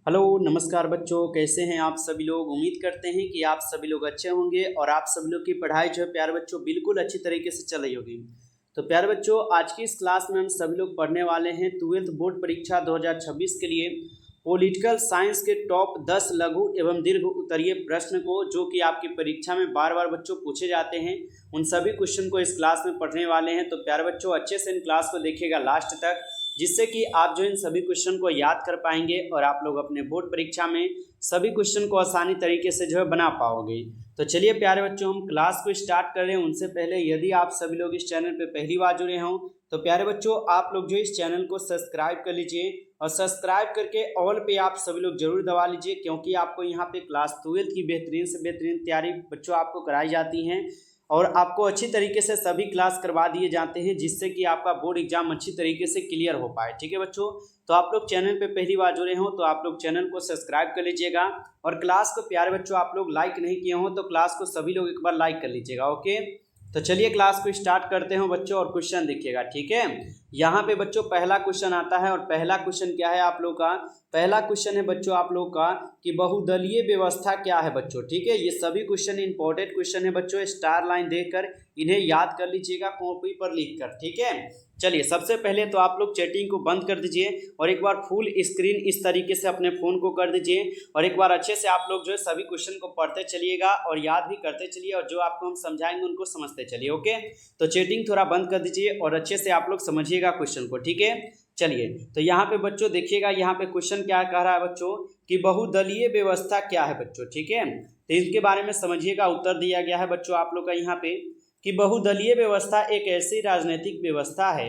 Hello नमस्कार बच्चों, कैसे हैं आप सभी लोग। उम्मीद करते हैं कि आप सभी लोग अच्छे होंगे और आप सभी लोग की पढ़ाई जो है प्यारे बच्चों बिल्कुल अच्छी तरीके से चल रही होगी। तो प्यारे बच्चों, आज की इस क्लास में हम सभी लोग पढ़ने वाले हैं 12th बोर्ड परीक्षा 2026 के लिए पॉलिटिकल साइंस के टॉप 10 लघु एवं दीर्घ उत्तरीय प्रश्न को, जो कि आपकी परीक्षा में बार बार बच्चों पूछे जाते हैं। उन सभी क्वेश्चन को इस क्लास में पढ़ने वाले हैं। तो प्यारे बच्चों, अच्छे से इन क्लास को देखिएगा लास्ट तक, जिससे कि आप जो इन सभी क्वेश्चन को याद कर पाएंगे और आप लोग अपने बोर्ड परीक्षा में सभी क्वेश्चन को आसानी तरीके से जो है बना पाओगे। तो चलिए प्यारे बच्चों, हम क्लास को स्टार्ट कर रहे हैं। उनसे पहले यदि आप सभी लोग इस चैनल पे पहली बार जुड़े हों तो प्यारे बच्चों, आप लोग जो इस चैनल को सब्सक्राइब कर लीजिए और सब्सक्राइब करके ऑल पे आप सभी लोग जरूर दबा लीजिए, क्योंकि आपको यहाँ पे क्लास 12 की बेहतरीन से बेहतरीन तैयारी बच्चों आपको कराई जाती हैं और आपको अच्छी तरीके से सभी क्लास करवा दिए जाते हैं, जिससे कि आपका बोर्ड एग्जाम अच्छी तरीके से क्लियर हो पाए। ठीक है बच्चों, तो आप लोग चैनल पे पहली बार जुड़े हो तो आप लोग चैनल को सब्सक्राइब कर लीजिएगा और क्लास को प्यारे बच्चों आप लोग लाइक नहीं किए हो तो क्लास को सभी लोग एक बार लाइक कर लीजिएगा। ओके, तो चलिए क्लास को स्टार्ट करते हैं बच्चों और क्वेश्चन देखिएगा। ठीक है, यहाँ पे बच्चों पहला क्वेश्चन आता है और पहला क्वेश्चन क्या है आप लोग का। पहला क्वेश्चन है बच्चों आप लोग का कि बहुदलीय व्यवस्था क्या है बच्चों। ठीक है, ये सभी क्वेश्चन इंपॉर्टेंट क्वेश्चन है बच्चों, स्टार लाइन देकर इन्हें याद कर लीजिएगा कॉपी पर लिख कर। ठीक है, चलिए सबसे पहले तो आप लोग चैटिंग को बंद कर दीजिए और एक बार फुल स्क्रीन इस तरीके से अपने फ़ोन को कर दीजिए और एक बार अच्छे से आप लोग जो है सभी क्वेश्चन को पढ़ते चलिएगा और याद भी करते चलिए और जो आपको हम समझाएंगे उनको समझते चलिए। ओके, तो चैटिंग थोड़ा बंद कर दीजिए और अच्छे से आप लोग समझिएगा क्वेश्चन को। ठीक है, चलिए तो यहाँ पे बच्चों देखिएगा, यहाँ पे क्वेश्चन क्या कह रहा है बच्चों कि बहुदलीय व्यवस्था क्या है बच्चों। ठीक है, तो इसके बारे में समझिएगा। उत्तर दिया गया है बच्चों आप लोग का यहाँ पे कि बहुदलीय व्यवस्था एक ऐसी राजनीतिक व्यवस्था है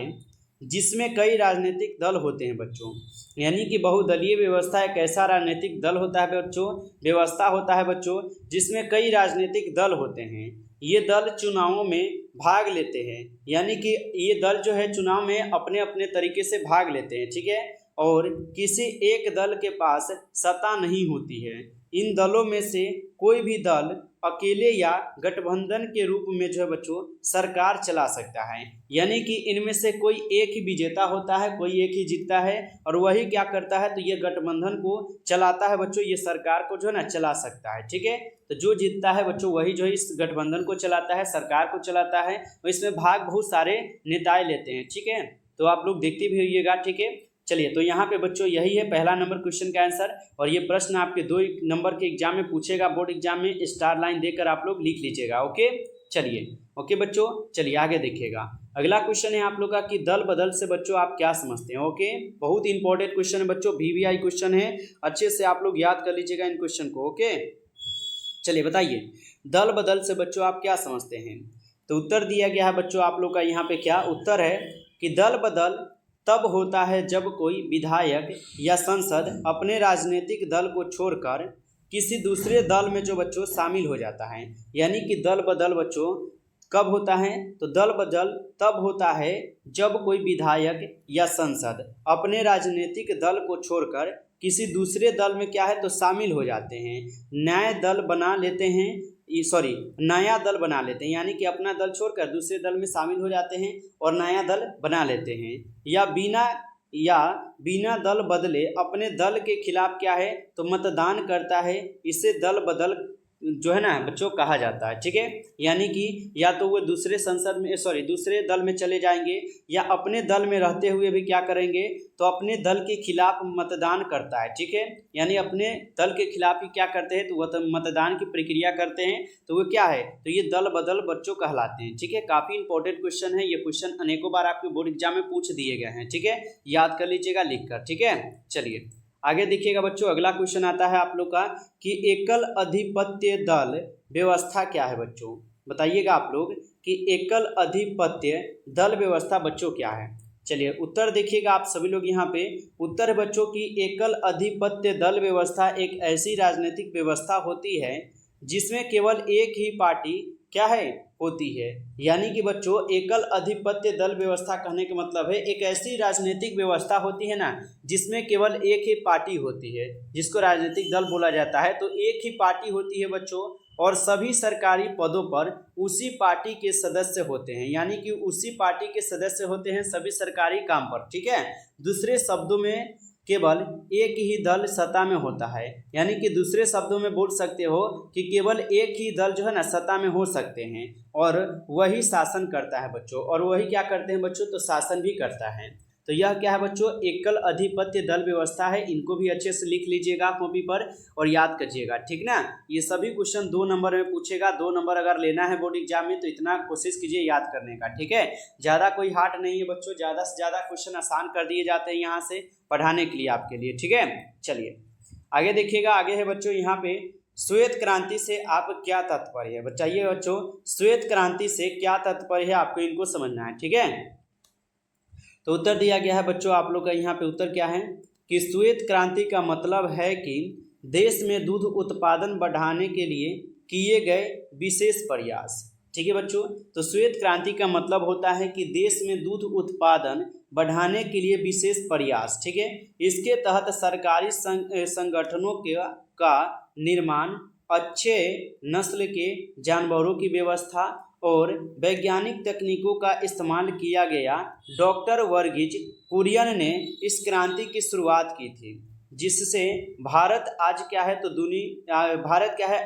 जिसमें कई राजनीतिक दल होते हैं बच्चों। यानी कि बहुदलीय व्यवस्था एक ऐसा राजनीतिक दल होता है बच्चों, व्यवस्था होता है बच्चों जिसमें कई राजनीतिक दल होते हैं। ये दल चुनावों में भाग लेते हैं, यानी कि ये दल जो है चुनाव में अपने अपने तरीके से भाग लेते हैं। ठीक है, और किसी एक दल के पास सत्ता नहीं होती है। इन दलों में से कोई भी दल अकेले या गठबंधन के रूप में जो है बच्चों सरकार चला सकता है। यानी कि इनमें से कोई एक ही विजेता होता है, कोई एक ही जीतता है और वही क्या करता है, तो ये गठबंधन को चलाता है बच्चों, ये सरकार को जो है ना चला सकता है। ठीक है, तो जो जीतता है बच्चों वही जो है इस गठबंधन को चलाता है, सरकार को चलाता है और इसमें भाग बहुत सारे नेताएं लेते हैं। ठीक है, तो आप लोग देखते भी होइएगा। ठीक है, चलिए तो यहाँ पे बच्चों यही है पहला नंबर क्वेश्चन का आंसर और ये प्रश्न आपके 2 नंबर के एग्जाम में पूछेगा, बोर्ड एग्जाम में स्टार लाइन देकर आप लोग लिख लीजिएगा। ओके, चलिए ओके बच्चों, चलिए आगे देखिएगा। अगला क्वेश्चन है आप लोग का कि दल बदल से बच्चों आप क्या समझते हैं। ओके, बहुत इंपॉर्टेंट क्वेश्चन है बच्चों, VVI क्वेश्चन है, अच्छे से आप लोग याद कर लीजिएगा इन क्वेश्चन को। ओके, चलिए बताइए दल बदल से बच्चों आप क्या समझते हैं। तो उत्तर दिया गया है बच्चों आप लोग का यहाँ पे, क्या उत्तर है कि दल बदल तब होता है जब कोई विधायक या सांसद अपने राजनीतिक दल को छोड़कर किसी दूसरे दल में जो बच्चों शामिल हो जाता है। यानी कि दल बदल बच्चों कब होता है, तो दल बदल तब होता है जब कोई विधायक या सांसद अपने राजनीतिक दल को छोड़कर किसी दूसरे दल में क्या है तो शामिल हो जाते हैं, नया दल बना लेते हैं, नया दल बना लेते हैं। यानी कि अपना दल छोड़कर दूसरे दल में शामिल हो जाते हैं और नया दल बना लेते हैं, या बिना दल बदले अपने दल के खिलाफ क्या है तो मतदान करता है। इसे दल बदल जो है ना बच्चों कहा जाता है। ठीक है, यानी कि या तो वो दूसरे दूसरे दल में चले जाएंगे या अपने दल में रहते हुए भी क्या करेंगे तो अपने दल के खिलाफ मतदान करता है। ठीक है, यानी अपने दल के खिलाफ ही क्या करते हैं तो वह मतदान की प्रक्रिया करते हैं, तो वो क्या है तो ये दल बदल बच्चों कहलाते हैं। ठीक है, काफ़ी इंपॉर्टेंट क्वेश्चन है, ये क्वेश्चन अनेकों बार आपके बोर्ड एग्जाम में पूछ दिए गए हैं। ठीक है, याद कर लीजिएगा लिख कर। ठीक है, चलिए आगे देखिएगा बच्चों। अगला क्वेश्चन आता है आप लोग का कि एकल अधिपत्य दल व्यवस्था क्या है बच्चों। बताइएगा आप लोग कि एकल अधिपत्य दल व्यवस्था बच्चों क्या है। चलिए उत्तर देखिएगा आप सभी लोग यहाँ पे। उत्तर है बच्चों की एकल अधिपत्य दल व्यवस्था एक ऐसी राजनीतिक व्यवस्था होती है जिसमें केवल एक ही पार्टी क्या है होती है। यानी कि बच्चों एकल अधिपत्य दल व्यवस्था कहने का मतलब है एक ऐसी राजनीतिक व्यवस्था होती है ना जिसमें केवल एक ही पार्टी होती है, जिसको राजनीतिक दल बोला जाता है। तो एक ही पार्टी होती है बच्चों और सभी सरकारी पदों पर उसी पार्टी के सदस्य होते हैं। यानी कि उसी पार्टी के सदस्य होते हैं सभी सरकारी काम पर। ठीक है, दूसरे शब्दों में केवल एक ही दल सत्ता में होता है। यानी कि दूसरे शब्दों में बोल सकते हो कि केवल एक ही दल जो है ना सत्ता में हो सकते हैं और वही शासन करता है बच्चों। और वही क्या करते हैं बच्चों, तो शासन भी करता है। तो यह क्या है बच्चों, एकल अधिपत्य दल व्यवस्था है। इनको भी अच्छे से लिख लीजिएगा कॉपी पर और याद करिएगा, ठीक ना। ये सभी क्वेश्चन 2 नंबर में पूछेगा। 2 नंबर अगर लेना है बोर्ड एग्जाम में तो इतना कोशिश कीजिए याद करने का, ठीक है। ज़्यादा कोई हार्ड नहीं है बच्चों, ज़्यादा से ज़्यादा क्वेश्चन आसान कर दिए जाते हैं यहाँ से पढ़ाने के लिए आपके लिए, ठीक है। चलिए आगे देखिएगा। आगे है बच्चों यहाँ पे, श्वेत क्रांति से आप क्या तात्पर्य है। बताइए बच्चों, श्वेत क्रांति से क्या तात्पर्य है, आपको इनको समझना है, ठीक है। तो उत्तर दिया गया है बच्चों आप लोग का यहाँ पे उत्तर क्या है कि श्वेत क्रांति का मतलब है कि देश में दूध उत्पादन बढ़ाने के लिए किए गए विशेष प्रयास, ठीक है बच्चों। तो श्वेत क्रांति का मतलब होता है कि देश में दूध उत्पादन बढ़ाने के लिए विशेष प्रयास, ठीक है। इसके तहत सरकारी संगठनों का निर्माण, अच्छे नस्ल के जानवरों की व्यवस्था और वैज्ञानिक तकनीकों का इस्तेमाल किया गया। डॉक्टर वर्गीज कुरियन ने इस क्रांति की शुरुआत की थी, जिससे भारत आज क्या है तो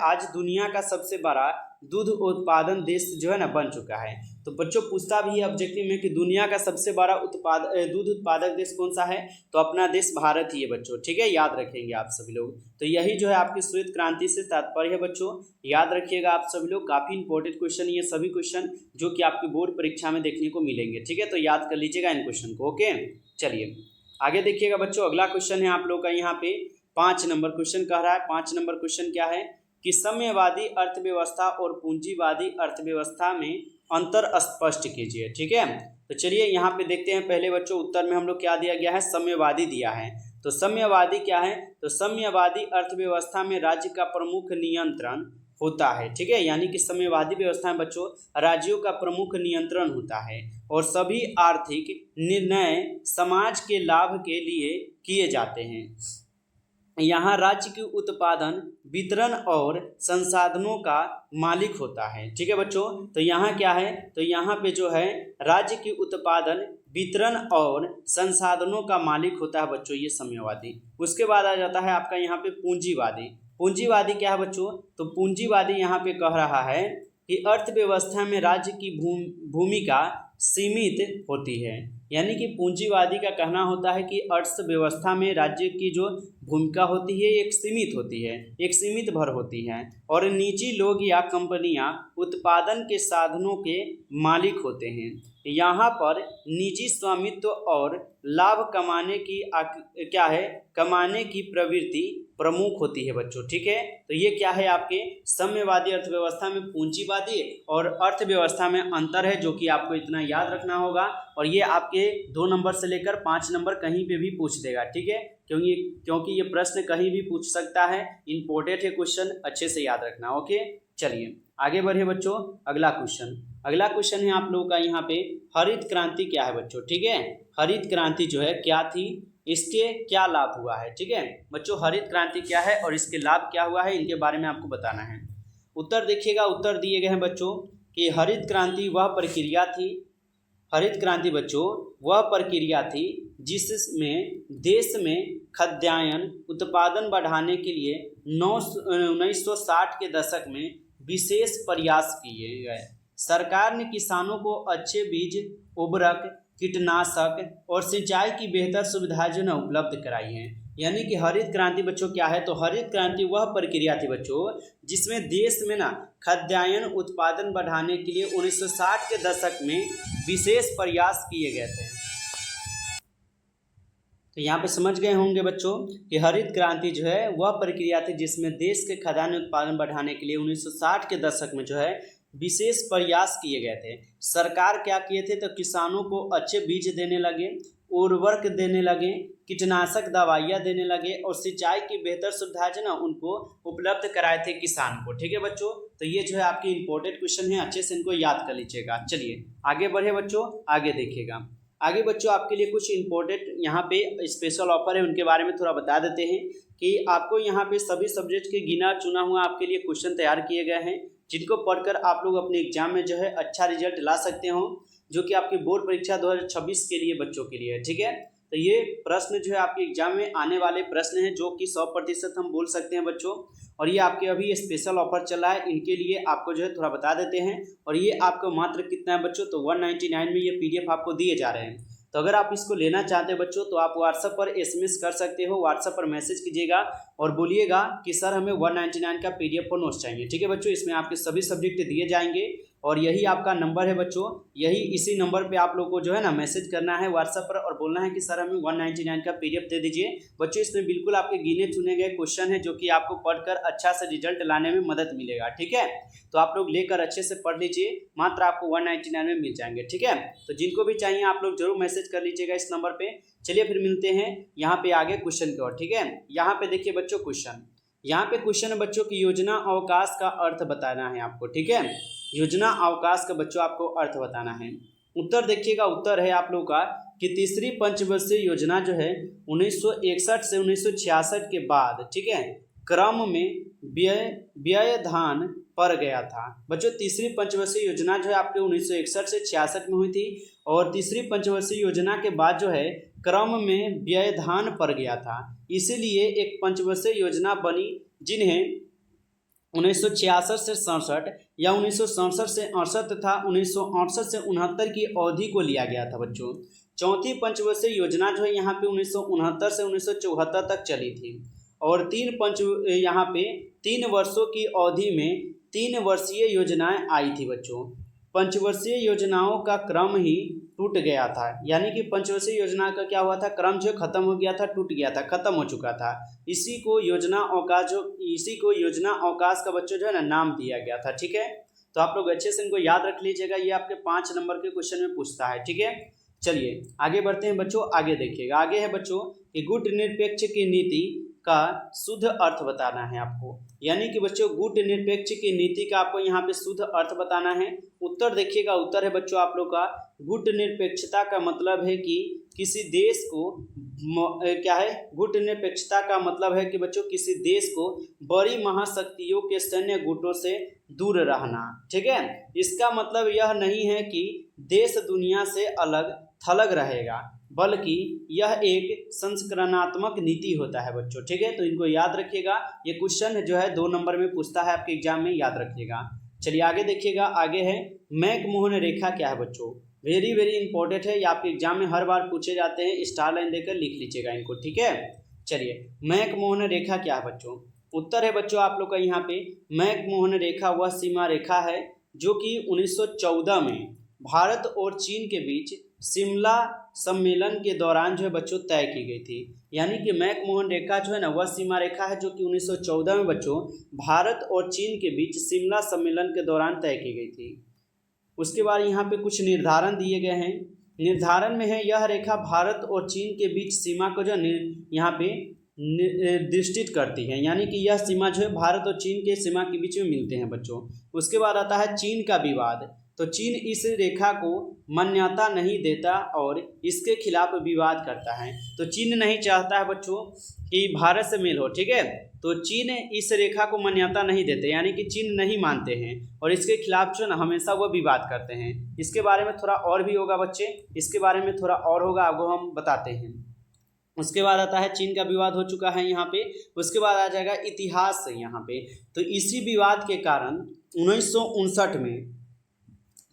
आज दुनिया का सबसे बड़ा दूध उत्पादन देश जो है ना बन चुका है। तो बच्चों पूछता भी है ऑब्जेक्टिव में कि दुनिया का सबसे बड़ा दूध उत्पादक देश कौन सा है, तो अपना देश भारत ही है बच्चों, ठीक है। याद रखेंगे आप सभी लोग। तो यही जो है आपकी श्वेत क्रांति से तात्पर्य है बच्चों, याद रखिएगा आप सभी लोग। काफ़ी इंपॉर्टेंट क्वेश्चन ये सभी क्वेश्चन जो कि आपकी बोर्ड परीक्षा में देखने को मिलेंगे, ठीक है। तो याद कर लीजिएगा इन क्वेश्चन को, ओके। चलिए आगे देखिएगा बच्चों, अगला क्वेश्चन है आप लोग का यहाँ पे 5 नंबर क्वेश्चन कह रहा है। 5 नंबर क्वेश्चन क्या है कि साम्यवादी अर्थव्यवस्था और पूंजीवादी अर्थव्यवस्था में अंतर स्पष्ट कीजिए, ठीक है। तो चलिए यहाँ पे देखते हैं। पहले बच्चों उत्तर में हम लोग क्या दिया गया है, साम्यवादी दिया है। तो साम्यवादी क्या है, तो साम्यवादी अर्थव्यवस्था में राज्य का प्रमुख नियंत्रण होता है, ठीक है। यानी कि साम्यवादी व्यवस्था में बच्चों राज्यों का प्रमुख नियंत्रण होता है और सभी आर्थिक निर्णय समाज के लाभ के लिए किए जाते हैं। यहाँ राज्य की उत्पादन, वितरण और संसाधनों का मालिक होता है, ठीक है बच्चों। तो यहाँ क्या है, तो यहाँ पे जो है राज्य की उत्पादन, वितरण और संसाधनों का मालिक होता है बच्चों, ये साम्यवादी। उसके बाद आ जाता है आपका यहाँ पे पूंजीवादी। पूंजीवादी क्या है बच्चों, तो पूंजीवादी यहाँ पे कह रहा है कि अर्थव्यवस्था में राज्य की भूमिका सीमित होती है। यानी कि पूंजीवादी का कहना होता है कि अर्थव्यवस्था में राज्य की जो भूमिका होती है एक सीमित होती है, एक सीमित भर होती है और निजी लोग या कंपनियां उत्पादन के साधनों के मालिक होते हैं। यहाँ पर निजी स्वामित्व और लाभ कमाने की प्रवृत्ति प्रमुख होती है बच्चों, ठीक है। तो ये क्या है आपके साम्यवादी अर्थव्यवस्था में पूंजीवादी और अर्थव्यवस्था में अंतर है, जो कि आपको इतना याद रखना होगा। और ये आपके 2 नंबर से लेकर 5 नंबर कहीं पे भी पूछ देगा, ठीक है। क्योंकि ये प्रश्न कहीं भी पूछ सकता है, इंपॉर्टेंट है क्वेश्चन, अच्छे से याद रखना, ओके। चलिए आगे बढ़े बच्चों, अगला क्वेश्चन है आप लोगों का यहाँ पे, हरित क्रांति क्या है बच्चों, ठीक है। हरित क्रांति जो है क्या थी, इसके क्या लाभ हुआ है, ठीक है बच्चों। हरित क्रांति क्या है और इसके लाभ क्या हुआ है, इनके बारे में आपको बताना है। उत्तर देखिएगा, उत्तर दिए गए हैं बच्चों कि हरित क्रांति वह प्रक्रिया थी, हरित क्रांति बच्चों वह प्रक्रिया थी जिसमें देश में खाद्यान्न उत्पादन बढ़ाने के लिए 1960 के दशक में विशेष प्रयास किए गए। सरकार ने किसानों को अच्छे बीज, उर्वरक, कीटनाशक और सिंचाई की बेहतर सुविधाएं जो है उपलब्ध कराई हैं। यानी कि हरित क्रांति बच्चों क्या है, तो हरित क्रांति वह प्रक्रिया थी बच्चों जिसमें देश में ना खाद्यान्न उत्पादन बढ़ाने के लिए 1960 के दशक में विशेष प्रयास किए गए थे। तो यहाँ पे समझ गए होंगे बच्चों कि हरित क्रांति जो है वह प्रक्रिया थी जिसमें देश के खाद्यान्न उत्पादन बढ़ाने के लिए 1960 के दशक में जो है विशेष प्रयास किए गए थे। सरकार क्या किए थे, तो किसानों को अच्छे बीज देने लगे, उर्वरक देने लगे, कीटनाशक दवाइयाँ देने लगे और सिंचाई की बेहतर सुविधाएं जो ना उनको उपलब्ध कराए थे किसान को, ठीक है बच्चों। तो ये जो है आपकी इंपॉर्टेंट क्वेश्चन है, अच्छे से इनको याद कर लीजिएगा। चलिए आगे बढ़े बच्चों, आगे देखिएगा। आगे बच्चों आपके लिए कुछ इंपॉर्टेंट यहाँ पे स्पेशल ऑफर है, उनके बारे में थोड़ा बता देते हैं कि आपको यहाँ पे सभी सब्जेक्ट के गिना चुना हुआ आपके लिए क्वेश्चन तैयार किए गए हैं, जिनको पढ़कर आप लोग अपने एग्जाम में जो है अच्छा रिजल्ट ला सकते हो, जो कि आपकी बोर्ड परीक्षा 2026 के लिए बच्चों के लिए है, ठीक है। तो ये प्रश्न जो है आपके एग्जाम में आने वाले प्रश्न हैं जो कि 100% हम बोल सकते हैं बच्चों। और ये आपके अभी स्पेशल ऑफर चल रहा है, इनके लिए आपको जो है थोड़ा बता देते हैं। और ये आपको मात्र कितना है बच्चों, तो 199 में ये PDF आपको दिए जा रहे हैं। तो अगर आप इसको लेना चाहते हैं बच्चों तो आप व्हाट्सएप पर SMS कर सकते हो, व्हाट्सएप पर मैसेज कीजिएगा और बोलिएगा कि सर हमें 199 का PDF और नोट्स चाहिए। ठीक है बच्चों, इसमें आपके सभी सब्जेक्ट दिए जाएंगे और यही आपका नंबर है बच्चों। यही इसी नंबर पे आप लोग को जो है ना मैसेज करना है व्हाट्सएप पर और बोलना है कि सर हमें 199 का PDF दे दीजिए। बच्चों इसमें बिल्कुल आपके गिने चुने गए क्वेश्चन है जो कि आपको पढ़कर अच्छा से रिजल्ट लाने में मदद मिलेगा। ठीक है, तो आप लोग लेकर अच्छे से पढ़ लीजिए, मात्र आपको 199 में मिल जाएंगे। ठीक है, तो जिनको भी चाहिए आप लोग जरूर मैसेज कर लीजिएगा इस नंबर पे। चलिए फिर मिलते हैं यहाँ पे आगे क्वेश्चन की ओर। ठीक है, यहाँ पे देखिए बच्चों क्वेश्चन, यहाँ पे क्वेश्चन है बच्चों की योजना अवकाश का अर्थ बताना है आपको। ठीक है, योजना अवकाश का बच्चों आपको अर्थ बताना है। उत्तर देखिएगा, उत्तर है आप लोगों का कि तीसरी पंचवर्षीय योजना जो है 1961 से 1966 के बाद, ठीक है, क्रम में व्ययधान पर गया था। बच्चों तीसरी पंचवर्षीय योजना जो है आपके 1961 से 66 में हुई थी और तीसरी पंचवर्षीय योजना के बाद जो है क्रम में व्ययधान पर गया था, इसीलिए एक पंचवर्षीय योजना बनी जिन्हें 1966 से 67 या 1967 से 68 तथा 1968 से 69 की अवधि को लिया गया था बच्चों। चौथी पंचवर्षीय योजना जो है यहाँ पे 1969 से 1974 तक चली थी और यहाँ पे 3 वर्षों की अवधि में 3 वर्षीय योजनाएं आई थी बच्चों। पंचवर्षीय योजनाओं का क्रम ही टूट गया था, यानी कि पंचवर्षीय योजना का क्या हुआ था, क्रम जो खत्म हो गया था, टूट गया था, खत्म हो चुका था। इसी को योजना अवकाश का बच्चों जो है ना नाम दिया गया था। ठीक है, तो आप लोग अच्छे से इनको याद रख लीजिएगा, ये आपके 5 नंबर के क्वेश्चन में पूछता है। ठीक है, चलिए आगे बढ़ते हैं बच्चों। आगे देखिएगा, आगे है बच्चों कि गुट निरपेक्ष की नीति का शुद्ध अर्थ बताना है आपको, यानी कि बच्चों गुट निरपेक्ष की नीति का आपको यहाँ पे शुद्ध अर्थ बताना है। उत्तर देखिएगा, उत्तर है बच्चों आप लोग का गुट निरपेक्षता का मतलब है कि किसी देश को क्या है, गुट निरपेक्षता का मतलब है कि बच्चों किसी देश को बड़ी महाशक्तियों के सैन्य गुटों से दूर रहना। ठीक है, इसका मतलब यह नहीं है कि देश दुनिया से अलग थलग रहेगा, बल्कि यह एक संस्करणात्मक नीति होता है बच्चों। ठीक है, तो इनको याद रखिएगा, ये क्वेश्चन जो है 2 नंबर में पूछता है आपके एग्जाम में, याद रखिएगा। चलिए आगे देखिएगा, आगे है मैकमोहन रेखा क्या है बच्चों, वेरी वेरी इंपॉर्टेंट है, ये आपके एग्जाम में हर बार पूछे जाते हैं, स्टार लाइन देकर लिख लीजिएगा इनको। ठीक है, चलिए मैकमोहन रेखा क्या है बच्चों, उत्तर है बच्चों आप लोग का यहाँ पे मैकमोहन रेखा वह सीमा रेखा है जो कि 1914 में भारत और चीन के बीच शिमला सम्मेलन के दौरान जो है बच्चों तय की गई थी। यानी कि मैकमोहन रेखा जो है ना वह सीमा रेखा है जो कि 1914 में बच्चों भारत और चीन के बीच शिमला सम्मेलन के दौरान तय की गई थी। उसके बाद यहाँ पे कुछ निर्धारण दिए गए हैं। निर्धारण में है यह रेखा भारत और चीन के बीच सीमा को जो यहाँ पे निर्दिष्टित करती है, यानी कि यह सीमा जो है भारत और चीन के सीमा के बीच में मिलते हैं बच्चों। उसके बाद आता है चीन का विवाद, तो चीन इस रेखा को मान्यता नहीं देता और इसके खिलाफ विवाद करता है। तो चीन नहीं चाहता है बच्चों कि भारत से मेल हो। ठीक है, तो चीन इस रेखा को मान्यता नहीं देते, यानी कि चीन नहीं मानते हैं और इसके खिलाफ जो ना हमेशा वो विवाद करते हैं। इसके बारे में थोड़ा और भी होगा बच्चे, इसके बारे में थोड़ा और होगा, आपको हम बताते हैं। उसके बाद आता है चीन का विवाद हो चुका है यहाँ पे। उसके बाद आ जाएगा इतिहास यहाँ पे। तो इसी विवाद के कारण 1959 में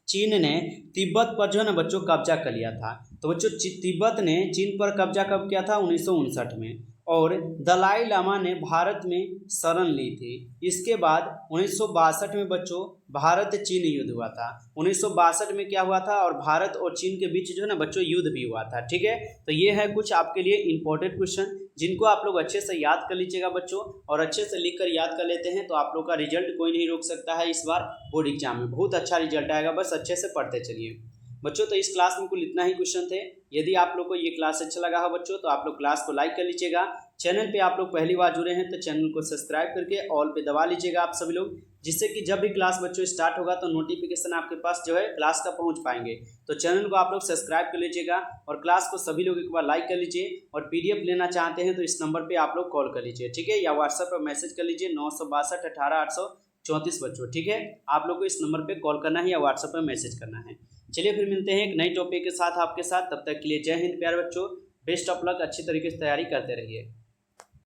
चीन ने तिब्बत पर जो है ना बच्चों कब्जा कर लिया था। तो बच्चों तिब्बत ने चीन पर कब्जा कब किया था, 1959 में, और दलाई लामा ने भारत में शरण ली थी। इसके बाद 1962 में बच्चों भारत चीन युद्ध हुआ था। 1962 में क्या हुआ था, और भारत और चीन के बीच जो है ना बच्चों युद्ध भी हुआ था। ठीक है, तो ये है कुछ आपके लिए इंपॉर्टेंट क्वेश्चन जिनको आप लोग अच्छे से याद कर लीजिएगा बच्चों, और अच्छे से लिख कर याद कर लेते हैं तो आप लोग का रिजल्ट कोई नहीं रोक सकता है। इस बार बोर्ड एग्जाम में बहुत अच्छा रिजल्ट आएगा, बस अच्छे से पढ़ते चलिए बच्चों। तो इस क्लास में कुल इतना ही क्वेश्चन थे। यदि आप लोग को ये क्लास अच्छा लगा हो बच्चों तो आप लोग क्लास को लाइक कर लीजिएगा। चैनल पे आप लोग पहली बार जुड़े हैं तो चैनल को सब्सक्राइब करके ऑल पे दबा लीजिएगा आप सभी लोग, जिससे कि जब भी क्लास बच्चों स्टार्ट होगा तो नोटिफिकेशन आपके पास जो है क्लास का पहुंच पाएंगे। तो चैनल को आप लोग सब्सक्राइब कर लीजिएगा और क्लास को सभी लोग एक बार लाइक कर लीजिए। और PDF लेना चाहते हैं तो इस नंबर पर आप लोग कॉल कर लीजिए, ठीक है, या व्हाट्सएप पर मैसेज कर लीजिए 962 18 834 बच्चों। ठीक है, आप लोग को इस नंबर पर कॉल करना है या व्हाट्सएप पर मैसेज करना है। चलिए फिर मिलते हैं एक नई टॉपिक के साथ आपके साथ, तब तक के लिए जय हिंद प्यारे बच्चों, बेस्ट ऑफ लक, अच्छी तरीके से तैयारी करते रहिए।